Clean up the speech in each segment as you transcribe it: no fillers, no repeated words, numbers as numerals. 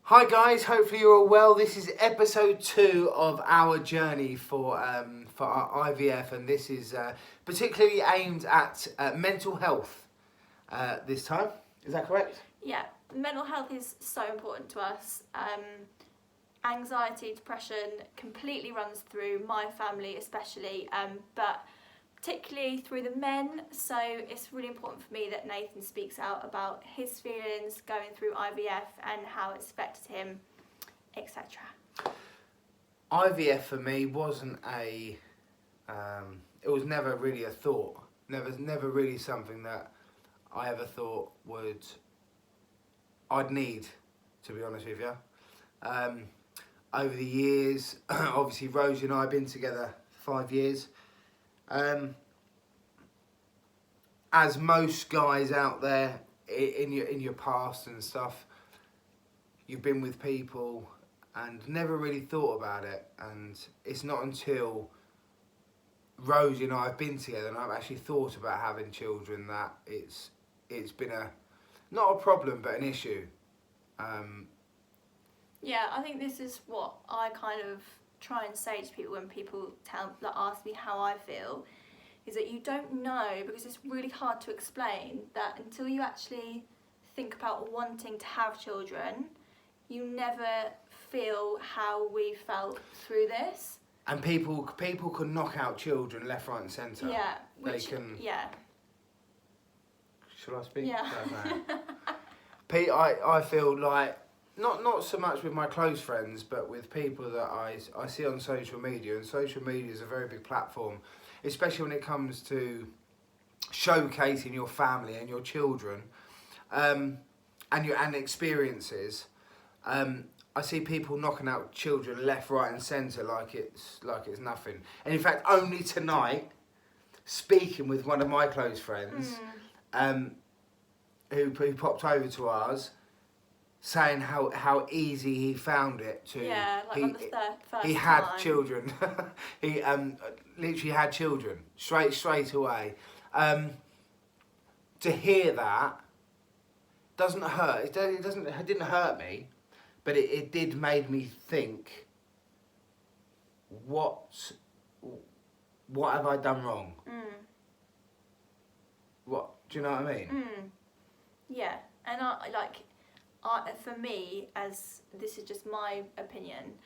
Hi guys, hopefully you're all well. This is episode 2 of our journey for our IVF, and this is particularly aimed at mental health this time. Is that correct? Yeah, mental health is so important to us. Anxiety, depression completely runs through my family especially, but particularly through the men. So it's really important for me that Nathan speaks out about his feelings going through IVF and how it's affected him, etc. IVF for me wasn't it was never really a thought. Never really something that I ever thought I'd need, to be honest with you. Over the years, obviously Rosie and I have been together 5 years. As most guys out there in your past and stuff, you've been with people and never really thought about it. And it's not until Rosie and I have been together and I've actually thought about having children that it's been not a problem but an issue. Yeah, I think this is what I kind of try and say to people when people ask me how I feel, is that you don't know, because it's really hard to explain, that until you actually think about wanting to have children, you never feel how we felt through this. And people can knock out children left, right and centre. Yeah. They can... Yeah. Shall I speak? Yeah. Pete, I feel like, not so much with my close friends, but with people that I see on social media, and social media is a very big platform, especially when it comes to showcasing your family and your children, and experiences. I see people knocking out children left, right, and centre like it's nothing. And in fact, only tonight, speaking with one of my close friends, who popped over to ours, saying how easy he found it to. Yeah, like on the first he had time. children. He literally had children straight away. To hear that doesn't hurt. It didn't hurt me, but it did made me think. What have I done wrong? What do you know what I mean? Yeah, and for me, as this is just my opinion,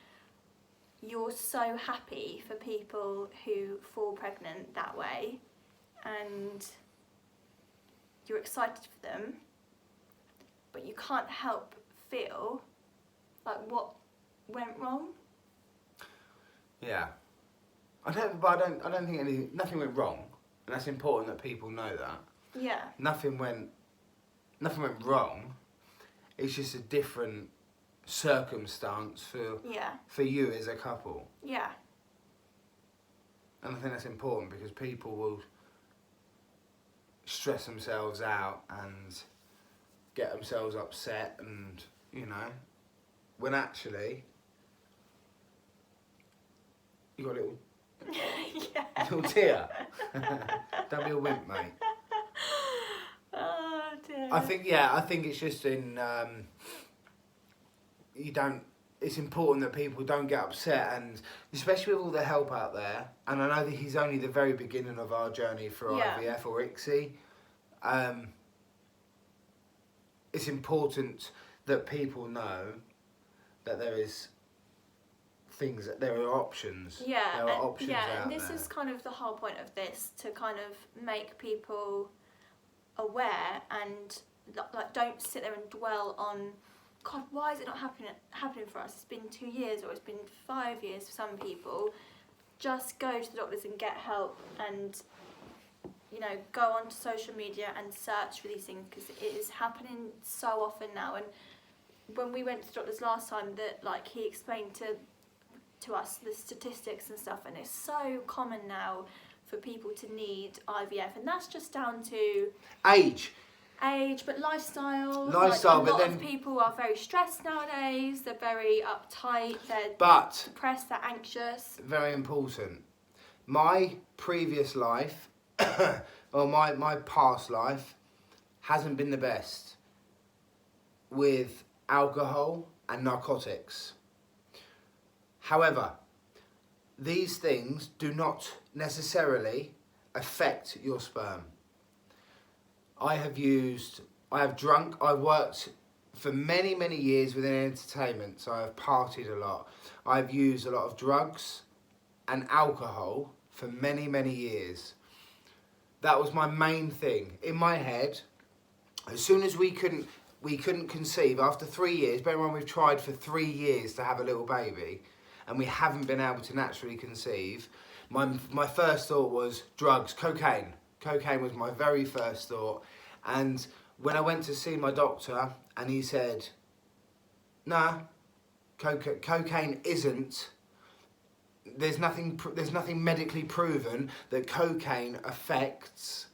you're so happy for people who fall pregnant that way, and you're excited for them, but you can't help feel like what went wrong. Yeah, I don't think nothing went wrong, and that's important that people know that. Yeah. Nothing went wrong. It's just a different circumstance for you as a couple. Yeah. And I think that's important because people will stress themselves out and get themselves upset, and when actually you got a little little tear. Don't be a wimp, mate. Oh dear. I think it's just it's important that people don't get upset, and especially with all the help out there, and I know that he's only the very beginning of our journey for IVF or ICSI. It's important that people know that there are options. Yeah, there are options out and this there. is kind of the whole point of this, to kind of make people aware and don't sit there and dwell on, God, why is it not happening for us? It's been 2 years or it's been 5 years for some people. Just go to the doctors and get help, and go onto social media and search for these things, because it is happening so often now. And when we went to the doctors last time, that he explained to us the statistics and stuff, and it's so common now for people to need IVF, and that's just down to age, but lifestyle. But a lot then of people are very stressed nowadays. They're very uptight. They're depressed. They're anxious. Very important. My previous life, or my past life, hasn't been the best with alcohol and narcotics. However, these things do not necessarily affect your sperm. I've worked for many, many years within entertainment, so I've partied a lot. I've used a lot of drugs and alcohol for many, many years. That was my main thing. In my head, as soon as we couldn't conceive, after 3 years, bear in mind we've tried for 3 years to have a little baby, and we haven't been able to naturally conceive, my first thought was drugs, cocaine. Cocaine was my very first thought. And when I went to see my doctor, and he said, nah, cocaine isn't, there's nothing medically proven that cocaine affects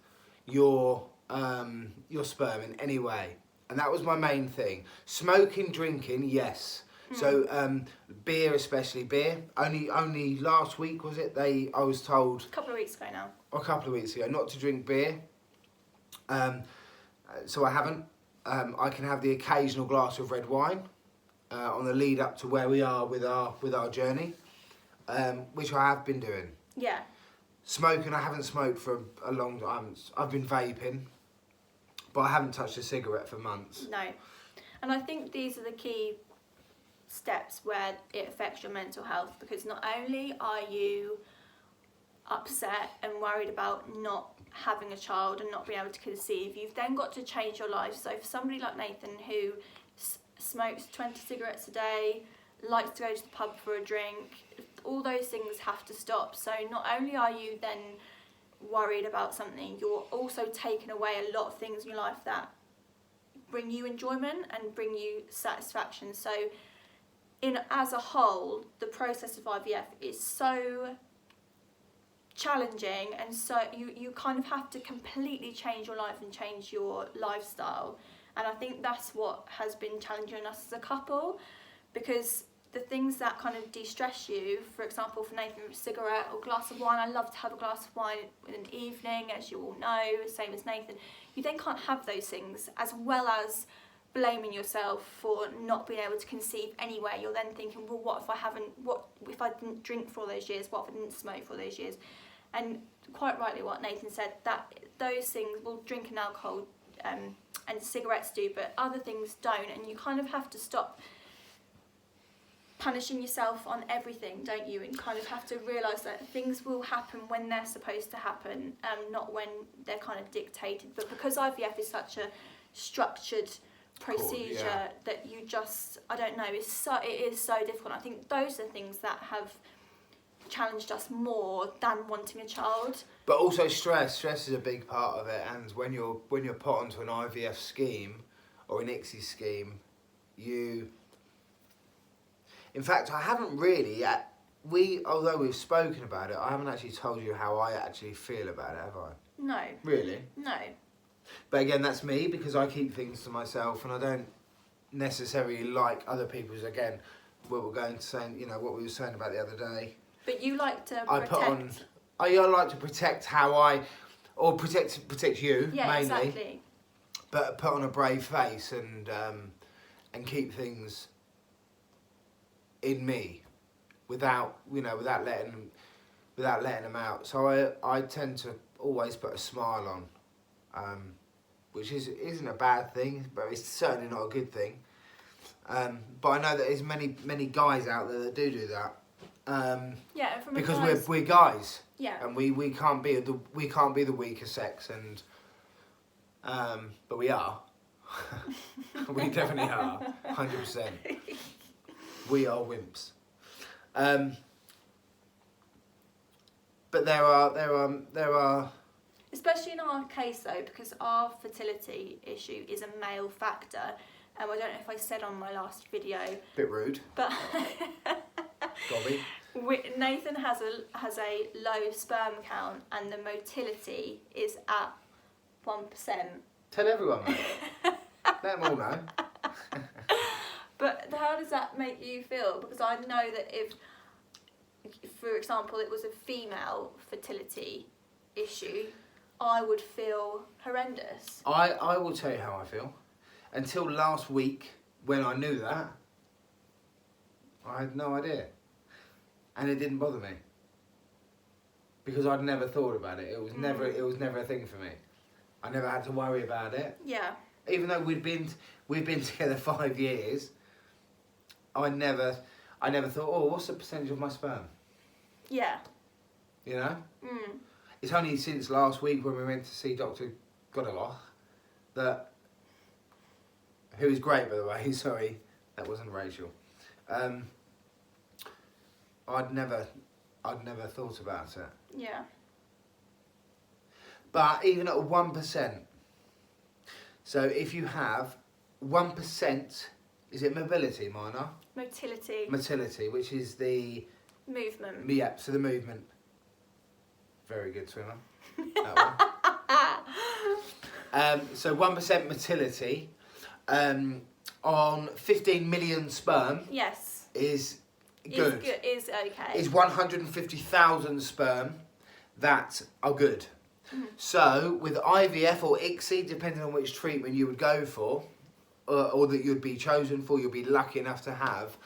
your sperm in any way. And that was my main thing. Smoking, drinking, yes. So beer, especially beer. Only last week was it? I was told A couple of weeks ago now. a couple of weeks ago not to drink beer. So I haven't. I can have the occasional glass of red wine on the lead up to where we are with our journey, which I have been doing. Yeah. Smoking, I haven't smoked for a long time. I've been vaping, but I haven't touched a cigarette for months. No. And I think these are the key steps where it affects your mental health, because not only are you upset and worried about not having a child and not being able to conceive, you've then got to change your life. So for somebody like Nathan who smokes 20 cigarettes a day, likes to go to the pub for a drink, all those things have to stop. So not only are you then worried about something, you're also taking away a lot of things in your life that bring you enjoyment and bring you satisfaction. So as a whole, the process of IVF is so challenging, and so you kind of have to completely change your life and change your lifestyle. And I think that's what has been challenging us as a couple, because the things that kind of de-stress you, for example, for Nathan, a cigarette or a glass of wine. I love to have a glass of wine in an evening, as you all know, same as Nathan. You then can't have those things, as well as blaming yourself for not being able to conceive anyway. You're then thinking, well, what if I didn't drink for all those years? What if I didn't smoke for all those years? And quite rightly what Nathan said, that those things, well, drinking alcohol and cigarettes do, but other things don't. And you kind of have to stop punishing yourself on everything, don't you? And kind of have to realise that things will happen when they're supposed to happen, not when they're kind of dictated. But because IVF is such a structured procedure that you just, I don't know, it is so difficult. I think those are things that have challenged us more than wanting a child. But also stress is a big part of it, and when you're put onto an IVF scheme or an ICSI scheme, in fact, I haven't really yet. Although we've spoken about it, I haven't actually told you how I actually feel about it, have I? No. Really? No. But again, that's me, because I keep things to myself, and I don't necessarily like other people's. Again, what we're going to say, what we were saying about the other day. But you like to protect. I like to protect protect you mainly. Exactly. But put on a brave face and keep things in me, without letting them out. So I tend to always put a smile on, which isn't a bad thing, but it's certainly not a good thing. But I know that there's many guys out there that do that. Because we're guys. Yeah. And we can't be the weaker sex, and but we are. We definitely are, 100%. We are wimps. But there are. Especially in our case though, because our fertility issue is a male factor. I don't know if I said on my last video. Bit rude. But Gobby. Nathan has a low sperm count, and the motility is at 1%. Tell everyone, mate. Let them all know. But how does that make you feel? Because I know that if, for example, it was a female fertility issue, I would feel horrendous. I will tell you how I feel. Until last week, when I knew that, I had no idea. And it didn't bother me. Because I'd never thought about it. It was never a thing for me. I never had to worry about it. Yeah. Even though we'd been together 5 years, I never thought, oh, what's the percentage of my sperm? Yeah. You know? Mm. It's only since last week when we went to see Dr. Godaloch that, who is great by the way, sorry, that wasn't Rachel. I'd never thought about it. Yeah. But even at 1%, so if you have 1%, is it mobility, Mina? Motility. Motility, which is the... Movement. Yeah, so the movement. Very good swimmer. That one. So 1% motility on 15 million sperm Yes. is good. Is okay. Is 150,000 sperm that are good. Mm. So with IVF or ICSI, depending on which treatment you would go for, or that you'd be chosen for, you'll be lucky enough to have,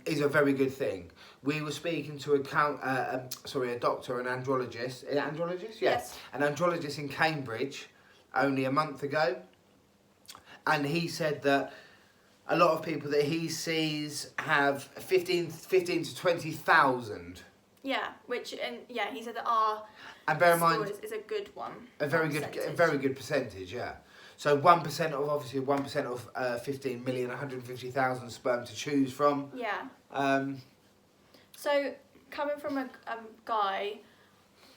is a very good thing. We were speaking to a doctor, an andrologist. Andrologist? Yeah. Yes. An andrologist in Cambridge only a month ago. And he said that a lot of people that he sees have 15 to 20,000. Yeah, he said that our And bear in mind, is a good one. a very good percentage, yeah. So 1% of, obviously 1% of 15 million, 150,000 sperm to choose from. Yeah. So coming from a guy,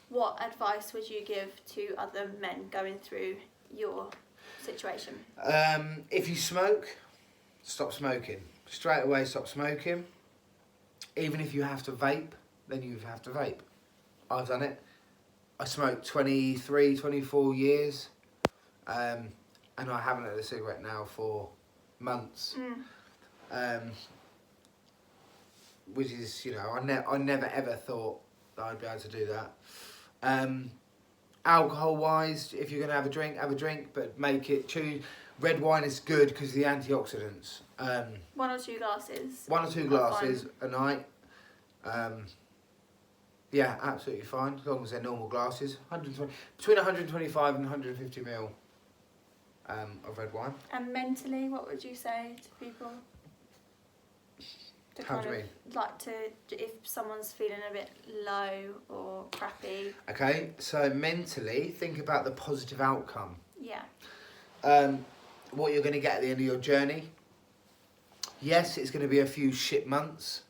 what advice would you give to other men going through your situation? If you smoke, stop smoking. Straight away stop smoking. Even if you have to vape, then you have to vape. I've done it. I smoked 23, 24 years. And I haven't had a cigarette now for months. Which is, you know, I never ever thought that I'd be able to do that. Alcohol wise, if you're going to have a drink, but choose. Red wine is good because of the antioxidants. 1 or 2 glasses. 1 or 2 glasses a night. Yeah, absolutely fine, as long as they're normal glasses. Between 125 and 150 ml of red wine. And mentally, what would you say to people? How do you mean? Like if someone's feeling a bit low or crappy. Okay, so mentally, think about the positive outcome. Yeah. What you're going to get at the end of your journey. Yes, it's going to be a few shit months.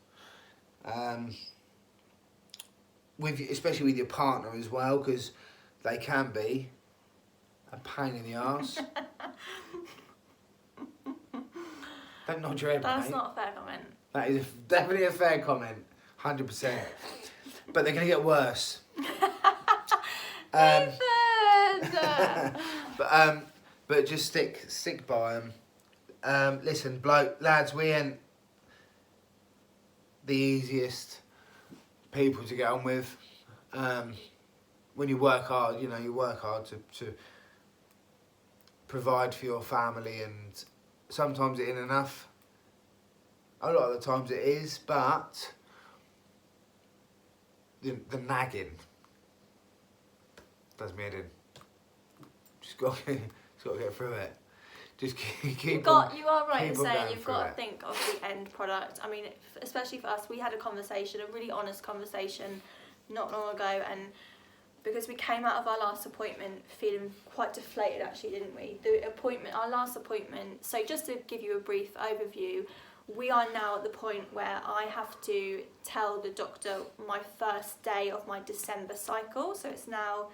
Especially with your partner as well, because they can be a pain in the arse. Don't nod your head, That's mate. not a fair comment. That is definitely a fair comment, 100%. But they're going to get worse. But just stick by them. Listen, lads, we ain't the easiest people to get on with. When you work hard, you know, you work hard to provide for your family, and sometimes it ain't enough. A lot of the times it is, but the nagging does me head in. Just got to get through it. Just keep You are right in keep on saying going you've through got to it. think of the end product. I mean, especially for us, we had a really honest conversation not long ago, and because we came out of our last appointment feeling quite deflated, actually, didn't we? Our last appointment, so just to give you a brief overview, we are now at the point where I have to tell the doctor my first day of my December cycle, so it's now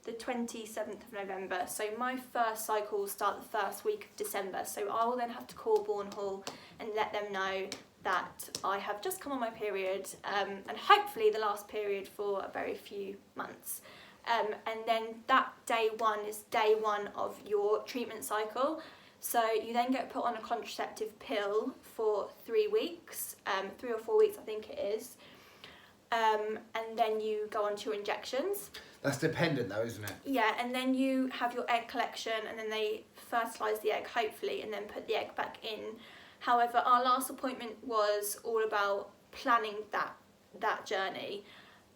the 27th of November, so my first cycle will start the first week of December, so I will then have to call Bourne Hall and let them know that I have just come on my period, and hopefully the last period for a very few months. And then that day 1 is day 1 of your treatment cycle. So you then get put on a contraceptive pill for 3 weeks, 3 or 4 weeks I think it is. And then you go on to your injections. That's dependent though, isn't it? Yeah, and then you have your egg collection, and then they fertilise the egg hopefully, and then put the egg back in. However, our last appointment was all about planning that journey.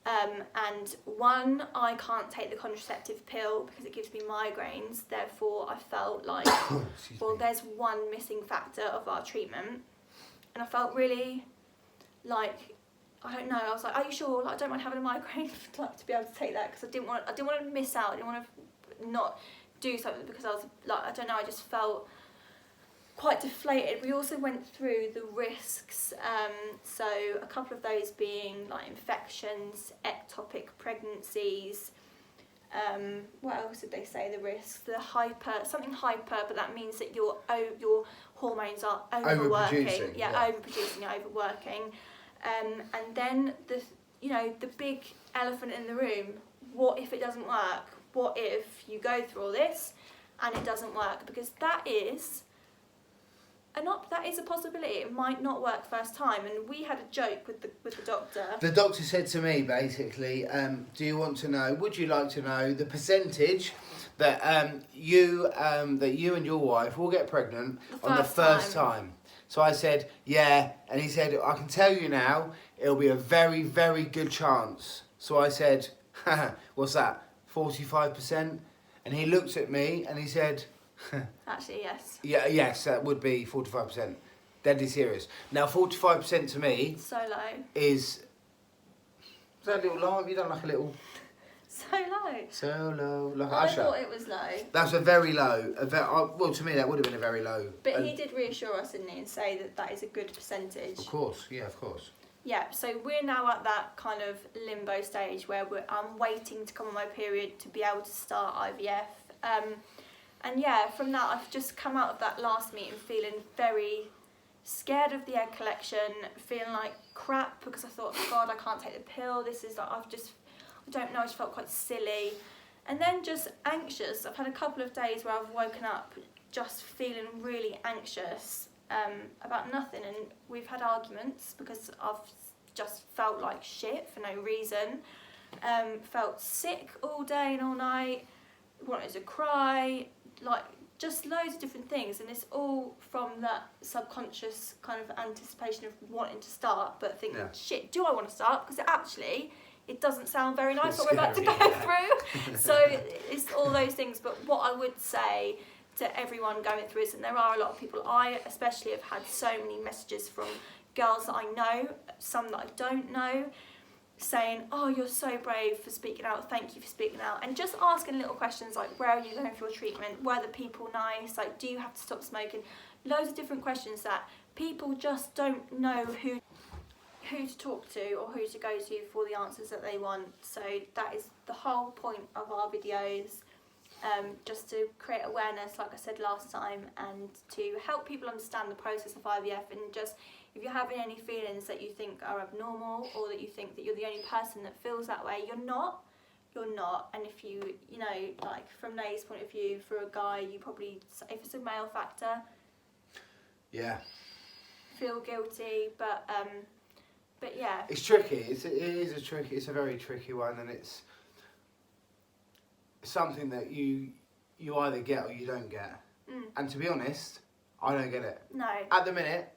And one, I can't take the contraceptive pill because it gives me migraines. Therefore, I felt like, well, there's one missing factor of our treatment. And I felt really like, I don't know, I was like, are you sure? Like, I don't mind having a migraine like, to be able to take that, because I didn't want to miss out. I didn't want to not do something because I was like, I don't know, I just felt quite deflated. We also went through the risks, so a couple of those being like infections, ectopic pregnancies. What else did they say the risks? The hyper, but that means that your hormones are overworking. Overproducing, overworking. And then the big elephant in the room, what if it doesn't work? What if you go through all this and it doesn't work? Because that is a possibility. It might not work first time. And we had a joke with the doctor. The doctor said to me basically, would you like to know the percentage that you and your wife will get pregnant on the first time? So I said, yeah, and he said, I can tell you now, it'll be a very, very good chance. So I said, what's that, 45%? And he looked at me and he said, actually, yes. Yeah, yes, that would be 45%. Deadly serious. Now, 45% to me so low. Is that a little low? Have you done like a little? So low. So low, like I Usher. thought it was low. That's a very low. Well, to me, that would have been a very low. But he did reassure us, didn't he, and say that is a good percentage. Of course, yeah, of course. Yeah, so we're now at that kind of limbo stage where I'm waiting to come on my period to be able to start IVF. And yeah, from that, I've just come out of that last meeting feeling very scared of the egg collection, feeling like crap because I thought, oh God, I can't take the pill. This is like, I don't know, I just felt quite silly. And then just anxious. I've had a couple of days where I've woken up just feeling really anxious about nothing. And we've had arguments because I've just felt like shit for no reason. Felt sick all day and all night, wanted to cry, like just loads of different things. And it's all from that subconscious kind of anticipation of wanting to start, but thinking, shit, do I want to start? Because it doesn't sound very nice what we're about to go through. So it's all those things. But what I would say to everyone going through this, and there are a lot of people, I especially have had so many messages from girls that I know, some that I don't know, saying, oh, you're so brave for speaking out, thank you for speaking out, and just asking little questions like, where are you going for your treatment, were the people nice, like, do you have to stop smoking, loads of different questions that people just don't know who to talk to or who to go to for the answers that they want. So that is the whole point of our videos, just to create awareness, like I said last time, and to help people understand the process of IVF. And just, if you're having any feelings that you think are abnormal or that you think that you're the only person that feels that way, you're not. And if you know, like from Nay's point of view, for a guy, you probably, if it's a male factor, yeah, feel guilty, but yeah, it's tricky. It's a very tricky one, and it's something that you either get or you don't get. And to be honest, I don't get it. No. At the minute,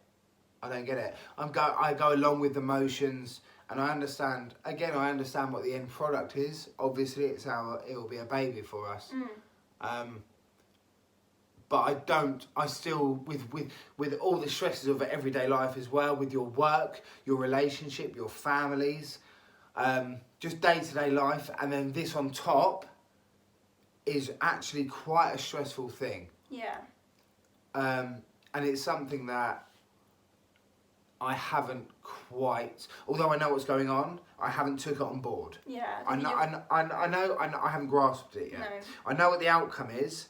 I don't get it. I go along with the motions, and I understand. Again, I understand what the end product is. Obviously, it will be a baby for us. But I still, with all the stresses of everyday life as well, with your work, your relationship, your families, just day-to-day life, and then this on top is actually quite a stressful thing. Yeah. And it's something that I haven't quite, although I know what's going on, I haven't took it on board. Yeah. I know, I haven't grasped it yet. No. I know what the outcome is,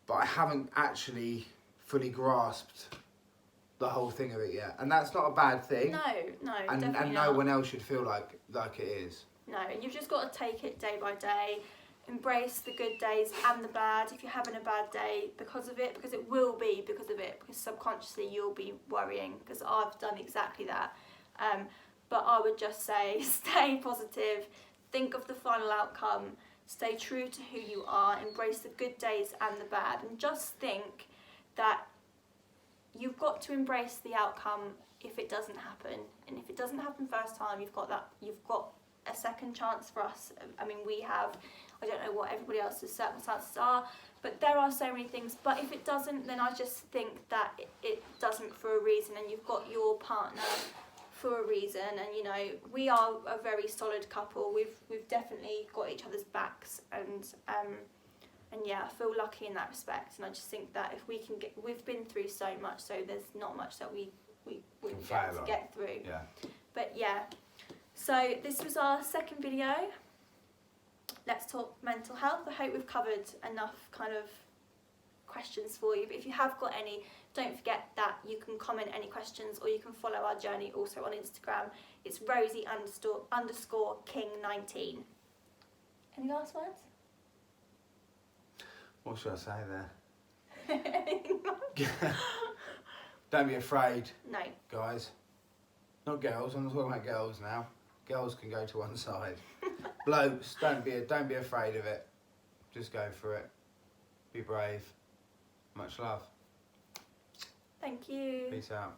but I haven't actually fully grasped the whole thing of it yet. And that's not a bad thing. No, and definitely no not. one else should feel like it is. No, and you've just got to take it day by day, embrace the good days and the bad. If you're having a bad day because of it, because it will be because of it, because subconsciously you'll be worrying, because I've done exactly that. But I would just say, stay positive, think of the final outcome, stay true to who you are, embrace the good days and the bad, and just think that you've got to embrace the outcome if it doesn't happen, and if it doesn't happen first time, you've got a second chance for us. I mean, we have, I don't know what everybody else's circumstances are, but there are so many things. But if it doesn't, then I just think that it doesn't for a reason, and you've got your partner for a reason. And you know, we are a very solid couple. We've definitely got each other's backs, and yeah, I feel lucky in that respect. And I just think that if we can we've been through so much, so there's not much that we wouldn't be able to get through. Yeah. But yeah, so this was our second video. Let's talk mental health. I hope we've covered enough kind of questions for you. But if you have got any, don't forget that you can comment any questions, or you can follow our journey also on Instagram. It's Rosie_King19. Any last words? What should I say there? Don't be afraid, No. guys. Not girls. I'm not talking about girls now. Girls can go to one side. Blokes, don't be afraid of it. Just go for it. Be brave. Much love. Thank you. Peace out.